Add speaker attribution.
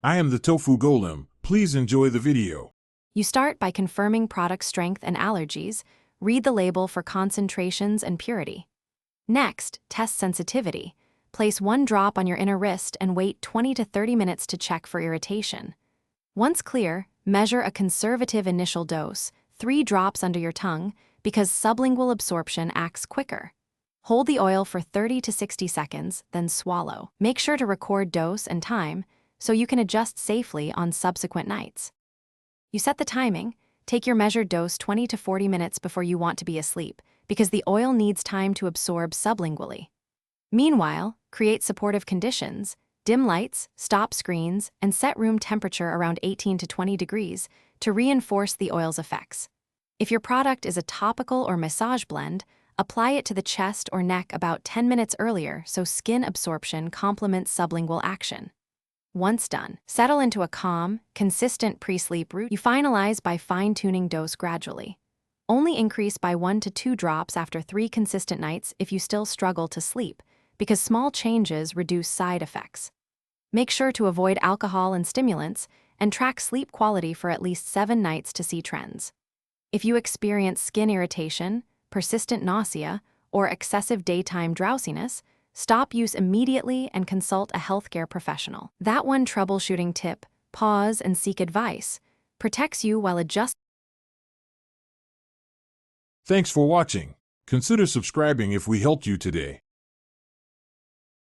Speaker 1: I am the Tofu Golem. Please enjoy the video.
Speaker 2: You start by confirming product strength and allergies. Read the label for concentrations and purity. Next, test sensitivity. Place 1 drop on your inner wrist and wait 20 to 30 minutes to check for irritation. Once clear, measure a conservative initial dose, 3 drops under your tongue, because sublingual absorption acts quicker. Hold the oil for 30 to 60 seconds, then swallow. Make sure to record dose and time so you can adjust safely on subsequent nights. You set the timing. Take your measured dose 20 to 40 minutes before you want to be asleep, because the oil needs time to absorb sublingually. Meanwhile, create supportive conditions, dim lights, stop screens, and set room temperature around 18 to 20 degrees to reinforce the oil's effects. If your product is a topical or massage blend, apply it to the chest or neck about 10 minutes earlier so skin absorption complements sublingual action. Once done, settle into a calm, consistent pre-sleep routine. You finalize by fine-tuning dose gradually. Only increase by 1 to 2 drops after 3 consistent nights if you still struggle to sleep, because small changes reduce side effects. Make sure to avoid alcohol and stimulants, and track sleep quality for at least 7 nights to see trends. If you experience skin irritation, persistent nausea, or excessive daytime drowsiness, stop use immediately and consult a healthcare professional. That one troubleshooting tip, pause and seek advice, protects you while adjusting.
Speaker 1: Thanks for watching. Consider subscribing if we helped you today.